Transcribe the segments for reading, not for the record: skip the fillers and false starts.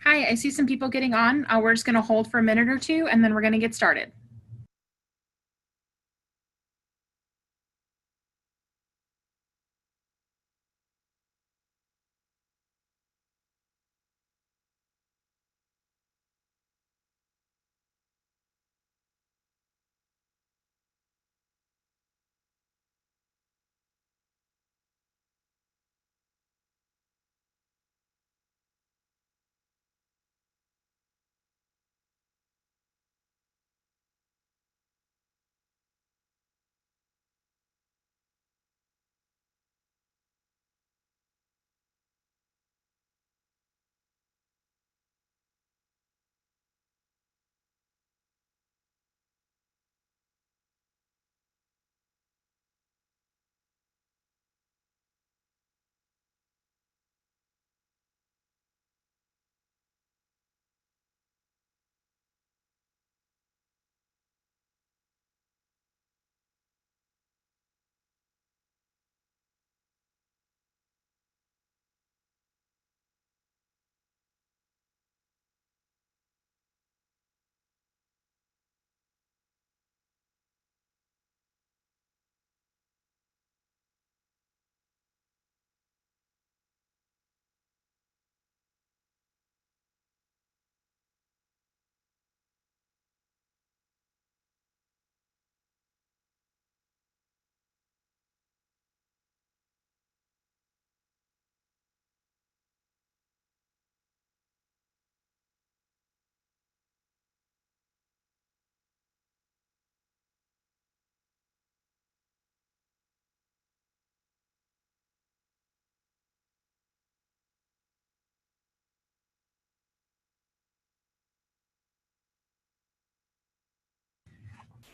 Hi, I see some people getting on. We're just going to hold for a minute or two, and then we're going to get started.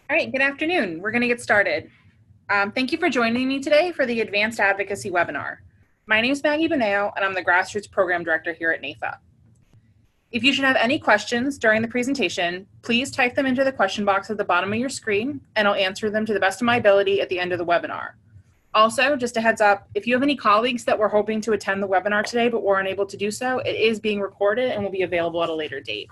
All right, good afternoon. We're going to get started. Thank you for joining me today for the Advanced Advocacy webinar. My name is Maggie Buneo, and I'm the Grassroots Program Director here at NAIFA. If you should have any questions during the presentation, please type them into the question box at the bottom of your screen, and I'll answer them to the best of my ability at the end of the webinar. Also, just a heads up, if you have any colleagues that were hoping to attend the webinar today but were unable to do so, it is being recorded and will be available at a later date.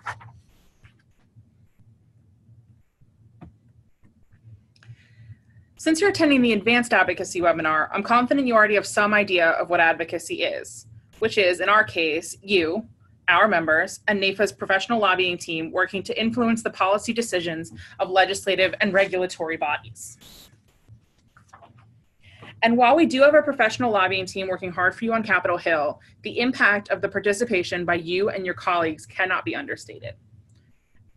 Since you're attending the Advanced Advocacy webinar, I'm confident you already have some idea of what advocacy is, which is, in our case, you, our members, and NAIFA's professional lobbying team working to influence the policy decisions of legislative and regulatory bodies. And while we do have a professional lobbying team working hard for you on Capitol Hill, the impact of the participation by you and your colleagues cannot be understated.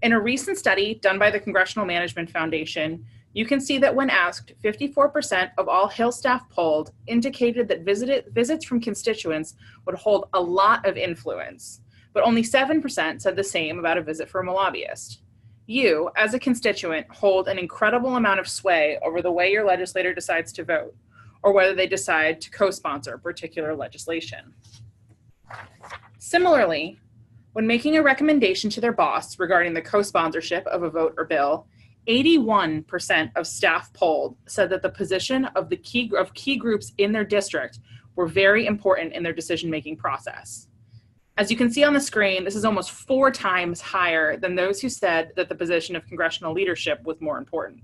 In a recent study done by the Congressional Management Foundation, you can see that when asked, 54% of all Hill staff polled indicated that visits from constituents would hold a lot of influence, but only 7% said the same about a visit from a lobbyist. You, as a constituent, hold an incredible amount of sway over the way your legislator decides to vote, or whether they decide to co-sponsor particular legislation. Similarly, when making a recommendation to their boss regarding the co-sponsorship of a vote or bill, 81% of staff polled said that the position of key groups in their district were very important in their decision-making process. As you can see on the screen, this is almost 4 times higher than those who said that the position of congressional leadership was more important.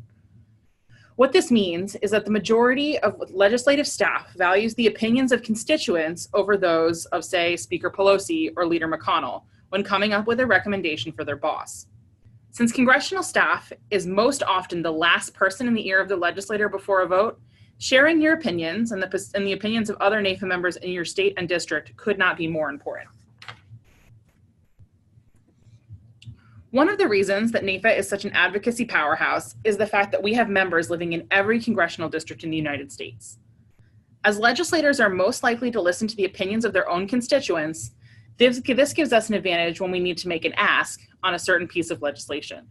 What this means is that the majority of legislative staff values the opinions of constituents over those of, say, Speaker Pelosi or Leader McConnell when coming up with a recommendation for their boss. Since congressional staff is most often the last person in the ear of the legislator before a vote, sharing your opinions and the opinions of other NAIFA members in your state and district could not be more important. One of the reasons that NAIFA is such an advocacy powerhouse is the fact that we have members living in every congressional district in the United States. As legislators are most likely to listen to the opinions of their own constituents, this gives us an advantage when we need to make an ask on a certain piece of legislation.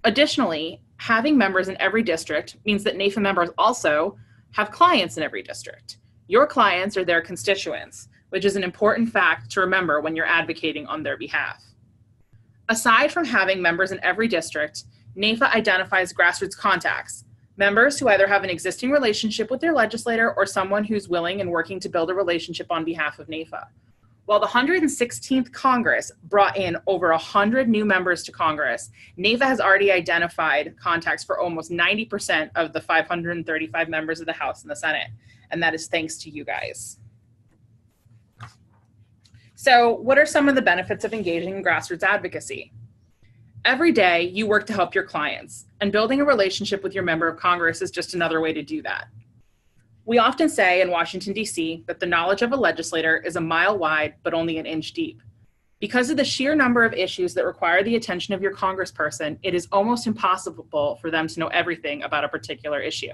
Additionally, having members in every district means that NAIFA members also have clients in every district. Your clients are their constituents, which is an important fact to remember when you're advocating on their behalf. Aside from having members in every district, NAIFA identifies grassroots contacts, members who either have an existing relationship with their legislator or someone who's willing and working to build a relationship on behalf of NAIFA. While the 116th Congress brought in over 100 new members to Congress, NAIFA has already identified contacts for almost 90% of the 535 members of the House and the Senate, and that is thanks to you guys. So what are some of the benefits of engaging in grassroots advocacy? Every day, you work to help your clients, and building a relationship with your member of Congress is just another way to do that. We often say in Washington, D.C., that the knowledge of a legislator is a mile wide, but only an inch deep. Because of the sheer number of issues that require the attention of your congressperson, it is almost impossible for them to know everything about a particular issue.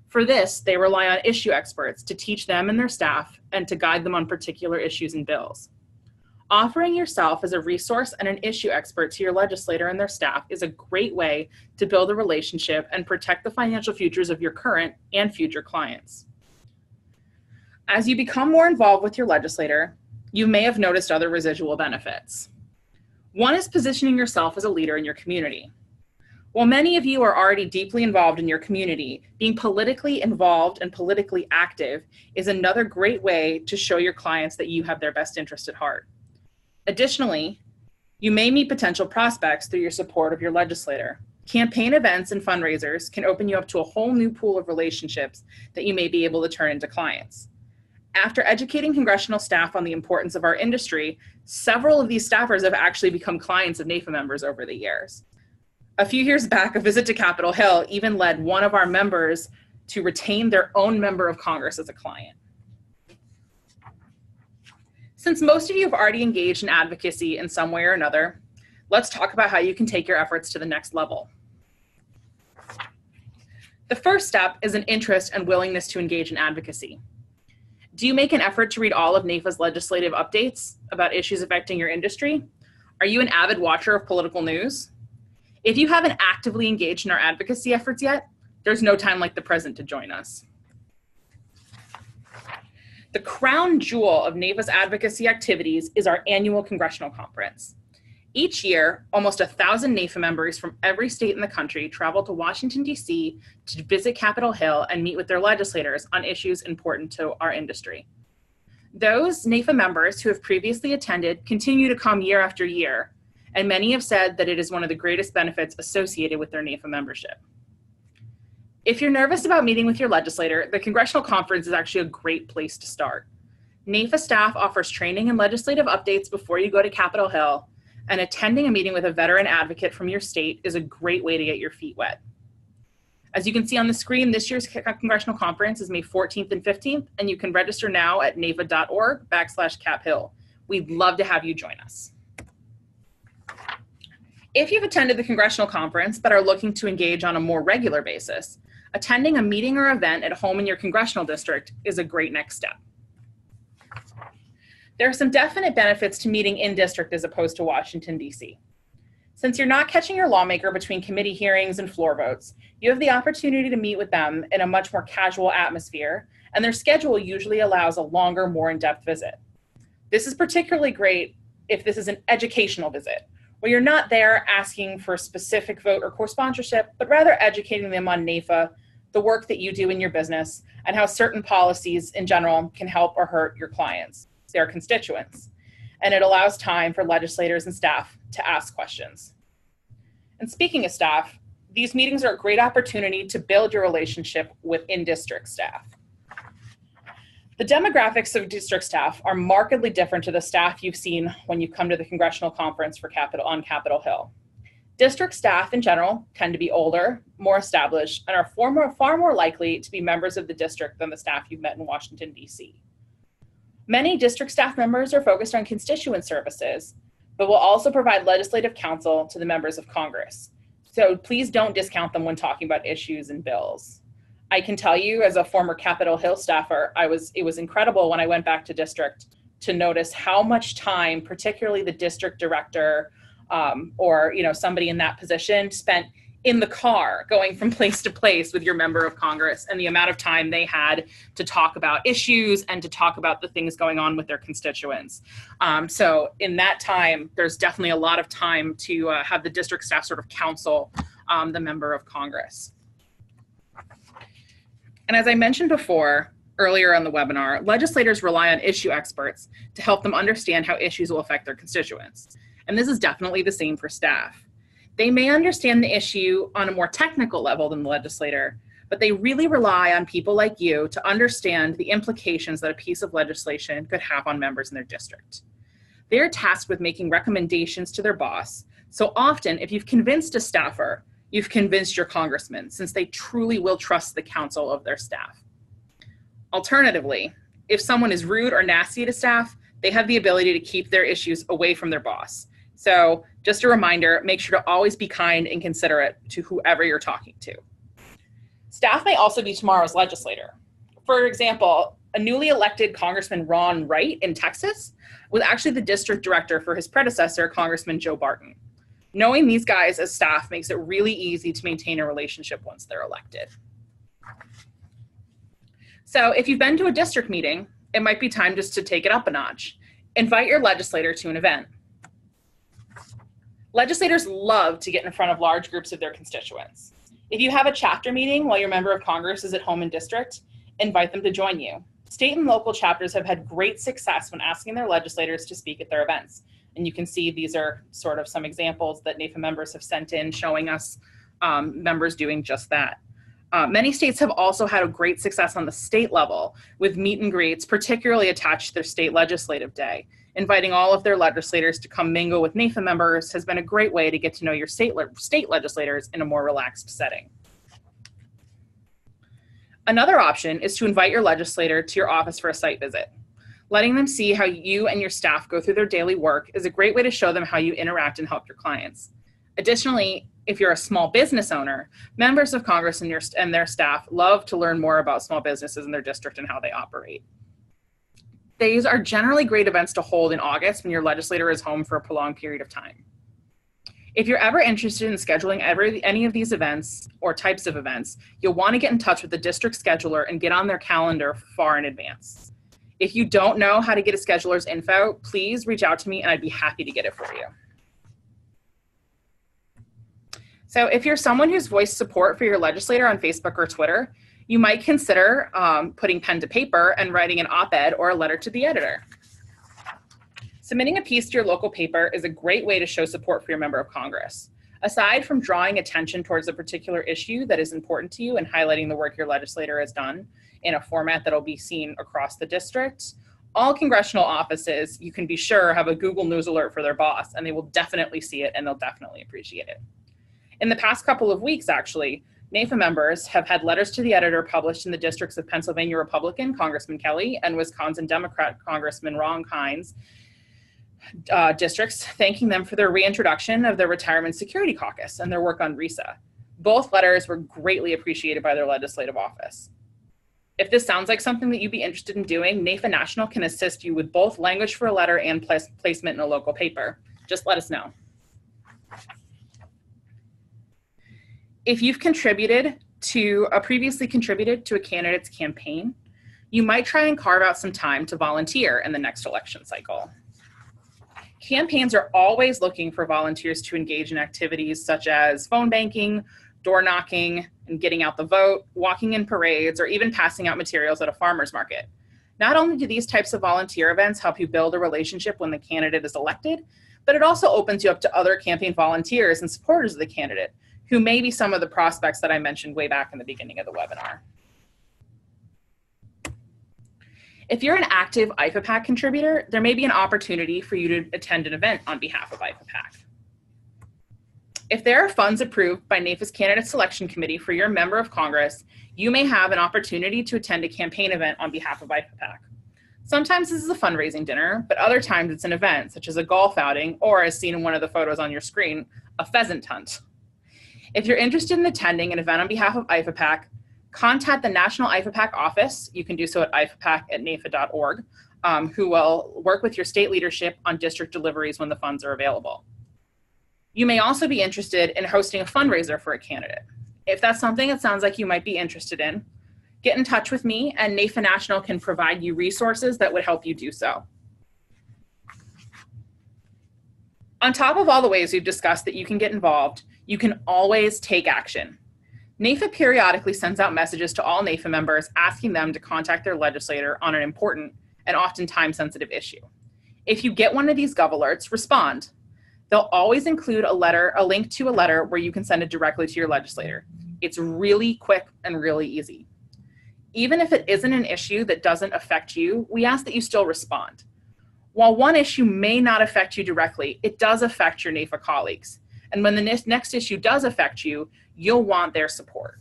For this, they rely on issue experts to teach them and their staff and to guide them on particular issues and bills. Offering yourself as a resource and an issue expert to your legislator and their staff is a great way to build a relationship and protect the financial futures of your current and future clients. As you become more involved with your legislator, you may have noticed other residual benefits. One is positioning yourself as a leader in your community. While many of you are already deeply involved in your community, being politically involved and politically active is another great way to show your clients that you have their best interest at heart. Additionally, you may meet potential prospects through your support of your legislator. Campaign events and fundraisers can open you up to a whole new pool of relationships that you may be able to turn into clients. After educating congressional staff on the importance of our industry, several of these staffers have actually become clients of NAIFA members over the years. A few years back, a visit to Capitol Hill even led one of our members to retain their own member of Congress as a client. Since most of you have already engaged in advocacy in some way or another, let's talk about how you can take your efforts to the next level. The first step is an interest and willingness to engage in advocacy. Do you make an effort to read all of NAIFA's legislative updates about issues affecting your industry? Are you an avid watcher of political news? If you haven't actively engaged in our advocacy efforts yet, there's no time like the present to join us. The crown jewel of NAIFA's advocacy activities is our annual congressional conference. Each year, almost 1,000 NAIFA members from every state in the country travel to Washington, D.C. to visit Capitol Hill and meet with their legislators on issues important to our industry. Those NAIFA members who have previously attended continue to come year after year, and many have said that it is one of the greatest benefits associated with their NAIFA membership. If you're nervous about meeting with your legislator, the Congressional Conference is actually a great place to start. NAIFA staff offers training and legislative updates before you go to Capitol Hill, and attending a meeting with a veteran advocate from your state is a great way to get your feet wet. As you can see on the screen, this year's Congressional Conference is May 14th and 15th, and you can register now at naifa.org/caphill. We'd love to have you join us. If you've attended the Congressional Conference but are looking to engage on a more regular basis, attending a meeting or event at home in your congressional district is a great next step. There are some definite benefits to meeting in district as opposed to Washington, D.C. Since you're not catching your lawmaker between committee hearings and floor votes, you have the opportunity to meet with them in a much more casual atmosphere, and their schedule usually allows a longer, more in-depth visit. This is particularly great if this is an educational visit, where you're not there asking for a specific vote or co-sponsorship, but rather educating them on NAIFA, the work that you do in your business, and how certain policies in general can help or hurt your clients, their constituents. And it allows time for legislators and staff to ask questions. And speaking of staff, these meetings are a great opportunity to build your relationship with in-district staff. The demographics of district staff are markedly different to the staff you've seen when you come to the Congressional Conference on Capitol Hill. District staff in general tend to be older, more established, and are far more likely to be members of the district than the staff you've met in Washington, D.C. Many district staff members are focused on constituent services, but will also provide legislative counsel to the members of Congress. So please don't discount them when talking about issues and bills. I can tell you, as a former Capitol Hill staffer, it was incredible when I went back to district to notice how much time, particularly the district director or somebody in that position, spent in the car going from place to place with your member of Congress, and the amount of time they had to talk about issues and to talk about the things going on with their constituents. So in that time, there's definitely a lot of time to have the district staff sort of counsel the member of Congress. And as I mentioned before, earlier on the webinar, legislators rely on issue experts to help them understand how issues will affect their constituents. And this is definitely the same for staff. They may understand the issue on a more technical level than the legislator, but they really rely on people like you to understand the implications that a piece of legislation could have on members in their district. They're tasked with making recommendations to their boss. So often, if you've convinced a staffer, you've convinced your congressman, since they truly will trust the counsel of their staff. Alternatively, if someone is rude or nasty to staff, they have the ability to keep their issues away from their boss. So just a reminder, make sure to always be kind and considerate to whoever you're talking to. Staff may also be tomorrow's legislator. For example, a newly elected Congressman Ron Wright in Texas was actually the district director for his predecessor, Congressman Joe Barton. Knowing these guys as staff makes it really easy to maintain a relationship once they're elected. So if you've been to a district meeting, it might be time just to take it up a notch. Invite your legislator to an event. Legislators love to get in front of large groups of their constituents. If you have a chapter meeting while your member of Congress is at home in district, invite them to join you. State and local chapters have had great success when asking their legislators to speak at their events. And you can see these are sort of some examples that NAIFA members have sent in showing us members doing just that. Many states have also had a great success on the state level with meet and greets, particularly attached to their state legislative day. Inviting all of their legislators to come mingle with NAIFA members has been a great way to get to know your state legislators in a more relaxed setting. Another option is to invite your legislator to your office for a site visit. Letting them see how you and your staff go through their daily work is a great way to show them how you interact and help your clients. Additionally, if you're a small business owner, members of Congress and their staff love to learn more about small businesses in their district and how they operate. These are generally great events to hold in August when your legislator is home for a prolonged period of time. If you're ever interested in scheduling any of these events or types of events, you'll want to get in touch with the district scheduler and get on their calendar far in advance. If you don't know how to get a scheduler's info, please reach out to me and I'd be happy to get it for you. So if you're someone who's voiced support for your legislator on Facebook or Twitter, you might consider putting pen to paper and writing an op-ed or a letter to the editor. Submitting a piece to your local paper is a great way to show support for your member of Congress. Aside from drawing attention towards a particular issue that is important to you and highlighting the work your legislator has done in a format that'll be seen across the district, all congressional offices, you can be sure, have a Google News alert for their boss, and they will definitely see it and they'll definitely appreciate it. In the past couple of weeks, actually, NAIFA members have had letters to the editor published in the districts of Pennsylvania Republican Congressman Kelly and Wisconsin Democrat Congressman Ron Kynes districts, thanking them for their reintroduction of their Retirement Security Caucus and their work on RISA. Both letters were greatly appreciated by their legislative office. If this sounds like something that you'd be interested in doing, NAIFA National can assist you with both language for a letter and placement in a local paper. Just let us know. If you've previously contributed to a candidate's campaign, you might try and carve out some time to volunteer in the next election cycle. Campaigns are always looking for volunteers to engage in activities such as phone banking, door knocking, and getting out the vote, walking in parades, or even passing out materials at a farmer's market. Not only do these types of volunteer events help you build a relationship when the candidate is elected, but it also opens you up to other campaign volunteers and supporters of the candidate, who may be some of the prospects that I mentioned way back in the beginning of the webinar. If you're an active NAIFA PAC contributor, there may be an opportunity for you to attend an event on behalf of NAIFA PAC. If there are funds approved by NAIFA's Candidate Selection Committee for your member of Congress, you may have an opportunity to attend a campaign event on behalf of NAIFA PAC. Sometimes this is a fundraising dinner, but other times it's an event, such as a golf outing, or as seen in one of the photos on your screen, a pheasant hunt. If you're interested in attending an event on behalf of NAIFA PAC, contact the National NAIFA PAC office. You can do so at ifapac@naifa.org, who will work with your state leadership on district deliveries when the funds are available. You may also be interested in hosting a fundraiser for a candidate. If that's something that sounds like you might be interested in, get in touch with me and NAIFA National can provide you resources that would help you do so. On top of all the ways we've discussed that you can get involved, you can always take action. NAIFA periodically sends out messages to all NAIFA members asking them to contact their legislator on an important and often time-sensitive issue. If you get one of these Gov alerts, respond. They'll always include a link to a letter where you can send it directly to your legislator. It's really quick and really easy. Even if it isn't an issue that doesn't affect you, we ask that you still respond. While one issue may not affect you directly, it does affect your NAIFA colleagues. And when the next issue does affect you, you'll want their support.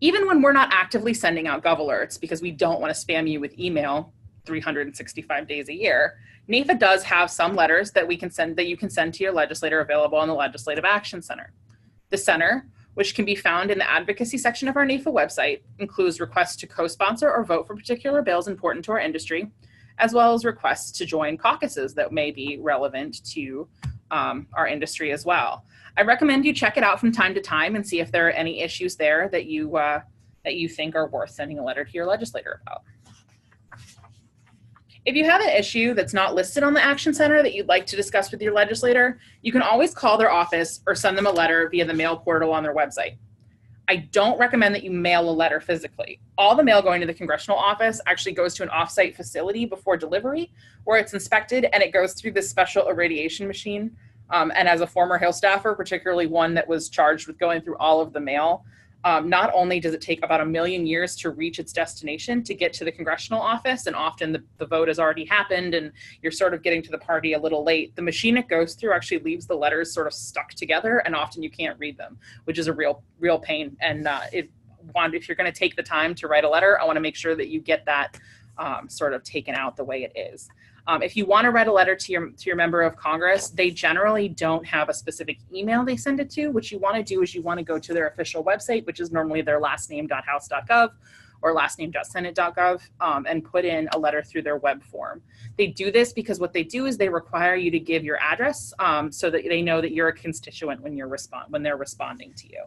Even when we're not actively sending out Gov alerts because we don't want to spam you with email 365 days a year, NAIFA does have some letters that you can send to your legislator available on the Legislative Action Center. The center, which can be found in the advocacy section of our NAIFA website, includes requests to co-sponsor or vote for particular bills important to our industry, as well as requests to join caucuses that may be relevant to our industry as well. I recommend you check it out from time to time and see if there are any issues there that you think are worth sending a letter to your legislator about. If you have an issue that's not listed on the Action Center that you'd like to discuss with your legislator, you can always call their office or send them a letter via the mail portal on their website. I don't recommend that you mail a letter physically. All the mail going to the congressional office actually goes to an off-site facility before delivery, where it's inspected and it goes through this special irradiation machine. And as a former Hill staffer, particularly one that was charged with going through all of the mail, not only does it take about 1 million years to reach its destination to get to the congressional office, and often the vote has already happened and you're sort of getting to the party a little late, the machine it goes through actually leaves the letters sort of stuck together, and often you can't read them, which is a real pain. And if you're going to take the time to write a letter, I want to make sure that you get that sort of taken out the way it is. If you want to write a letter to your member of Congress, they generally don't have a specific email they send it to. What you want to do is you want to go to their official website, which is normally their lastname.house.gov or lastname.senate.gov, and put in a letter through their web form. They do this because what they do is they require you to give your address so that they know that you're a constituent when they're responding to you.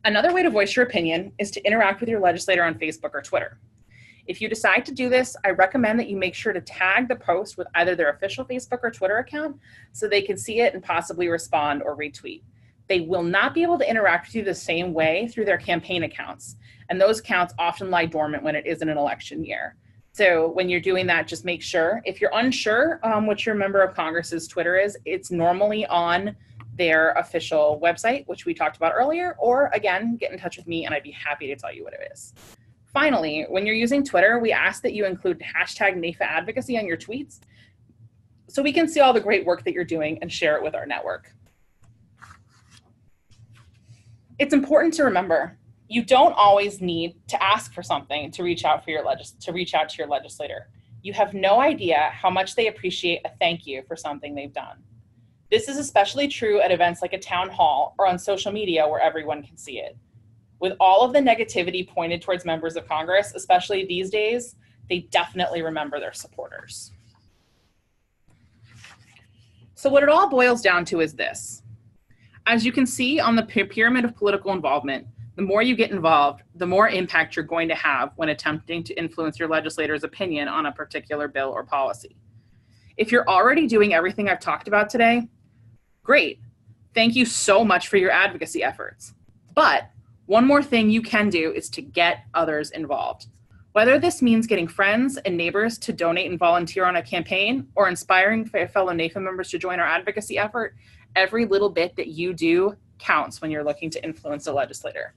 Another way to voice your opinion is to interact with your legislator on Facebook or Twitter. If you decide to do this, I recommend that you make sure to tag the post with either their official Facebook or Twitter account so they can see it and possibly respond or retweet. They will not be able to interact with you the same way through their campaign accounts, and those accounts often lie dormant when it isn't an election year. So when you're doing that, just make sure. If you're unsure what your member of Congress's Twitter is, it's normally on their official website, which we talked about earlier, or again, get in touch with me and I'd be happy to tell you what it is. Finally, when you're using Twitter, we ask that you include hashtag NAIFA Advocacy on your tweets so we can see all the great work that you're doing and share it with our network. It's important to remember, you don't always need to ask for something to reach out to your legislator. You have no idea how much they appreciate a thank you for something they've done. This is especially true at events like a town hall or on social media where everyone can see it. With all of the negativity pointed towards members of Congress, especially these days, they definitely remember their supporters. So what it all boils down to is this. As you can see on the pyramid of political involvement, the more you get involved, the more impact you're going to have when attempting to influence your legislator's opinion on a particular bill or policy. If you're already doing everything I've talked about today, great. Thank you so much for your advocacy efforts. But one more thing you can do is to get others involved. Whether this means getting friends and neighbors to donate and volunteer on a campaign or inspiring fellow NAIFA members to join our advocacy effort, every little bit that you do counts when you're looking to influence a legislator.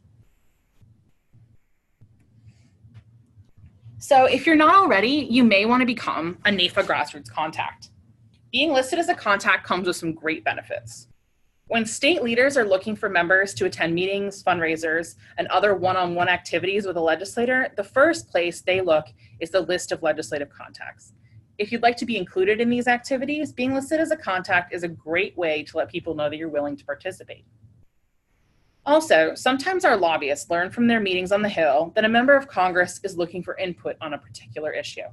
So if you're not already, you may want to become a NAIFA Grassroots contact. Being listed as a contact comes with some great benefits. When state leaders are looking for members to attend meetings, fundraisers, and other one-on-one activities with a legislator, the first place they look is the list of legislative contacts. If you'd like to be included in these activities, being listed as a contact is a great way to let people know that you're willing to participate. Also, sometimes our lobbyists learn from their meetings on the Hill that a member of Congress is looking for input on a particular issue.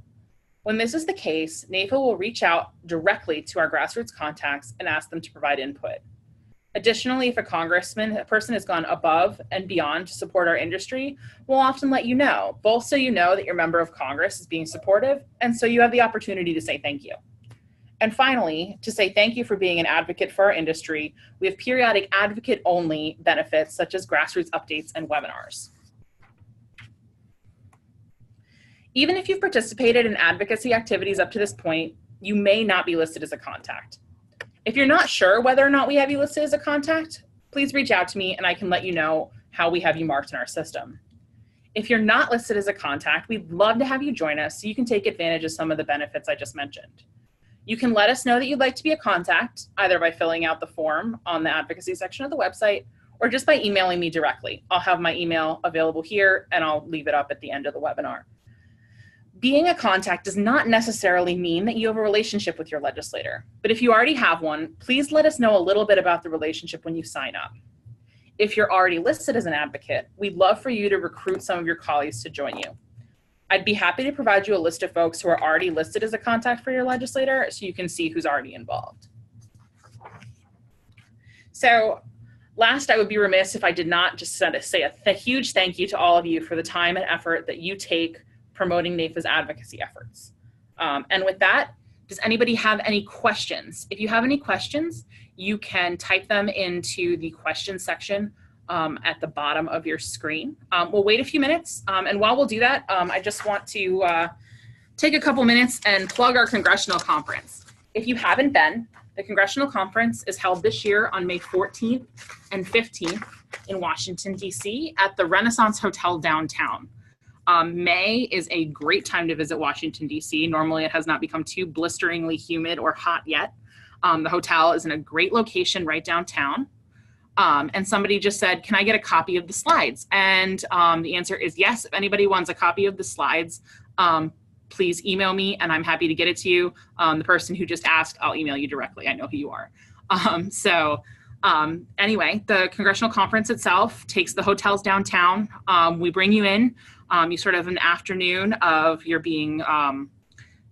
When this is the case, NAIFA will reach out directly to our grassroots contacts and ask them to provide input. Additionally, if a person has gone above and beyond to support our industry, we'll often let you know, both so you know that your member of Congress is being supportive, and so you have the opportunity to say thank you. And finally, to say thank you for being an advocate for our industry, we have periodic advocate-only benefits such as grassroots updates and webinars. Even if you've participated in advocacy activities up to this point, you may not be listed as a contact. If you're not sure whether or not we have you listed as a contact, please reach out to me and I can let you know how we have you marked in our system. If you're not listed as a contact, we'd love to have you join us so you can take advantage of some of the benefits I just mentioned. You can let us know that you'd like to be a contact, either by filling out the form on the advocacy section of the website or just by emailing me directly. I'll have my email available here and I'll leave it up at the end of the webinar. Being a contact does not necessarily mean that you have a relationship with your legislator, but if you already have one, please let us know a little bit about the relationship when you sign up. If you're already listed as an advocate, we'd love for you to recruit some of your colleagues to join you. I'd be happy to provide you a list of folks who are already listed as a contact for your legislator so you can see who's already involved. So last, I would be remiss if I did not just say a huge thank you to all of you for the time and effort that you take promoting NAIFA's advocacy efforts. And with that, does anybody have any questions? If you have any questions, you can type them into the question section at the bottom of your screen. We'll wait a few minutes, and while we'll do that, I just want to take a couple minutes and plug our congressional conference. If you haven't been, the congressional conference is held this year on May 14th and 15th in Washington, D.C. at the Renaissance Hotel downtown. May is a great time to visit Washington, D.C. Normally it has not become too blisteringly humid or hot yet. The hotel is in a great location right downtown. And somebody just said, can I get a copy of the slides? And the answer is yes. If anybody wants a copy of the slides, please email me and I'm happy to get it to you. The person who just asked, I'll email you directly. I know who you are. Anyway, the congressional conference itself takes the hotels downtown. We bring you in. You sort of an afternoon of your being,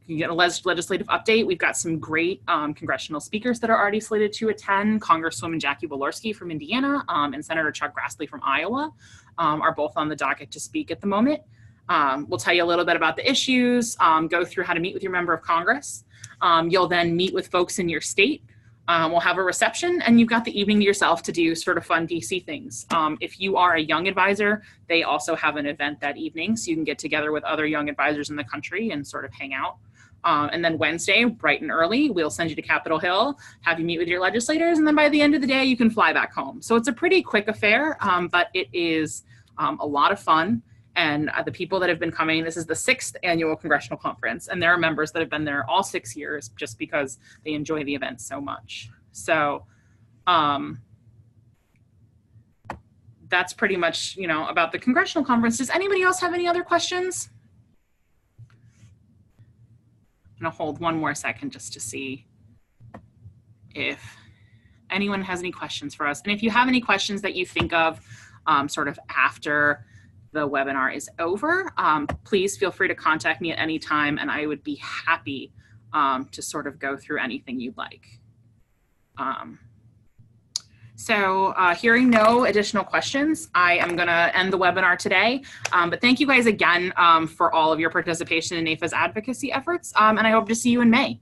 you get a legislative update. We've got some great congressional speakers that are already slated to attend. Congresswoman Jackie Walorski from Indiana and Senator Chuck Grassley from Iowa are both on the docket to speak at the moment. We'll tell you a little bit about the issues, go through how to meet with your member of Congress. You'll then meet with folks in your state. We'll have a reception and you've got the evening to yourself to do sort of fun DC things. If you are a young advisor, they also have an event that evening so you can get together with other young advisors in the country and sort of hang out. And then Wednesday, bright and early, we'll send you to Capitol Hill, have you meet with your legislators, and then by the end of the day, you can fly back home. So it's a pretty quick affair, but it is a lot of fun. And the people that have been coming, this is the 6th annual congressional conference, and there are members that have been there all 6 years just because they enjoy the event so much. So that's pretty much, about the congressional conference. Does anybody else have any other questions? I'm gonna hold one more second just to see if anyone has any questions for us. And if you have any questions that you think of sort of after the webinar is over, please feel free to contact me at any time and I would be happy to sort of go through anything you'd like. Hearing no additional questions, I am gonna end the webinar today. But thank you guys again for all of your participation in NAIFA's advocacy efforts, and I hope to see you in May.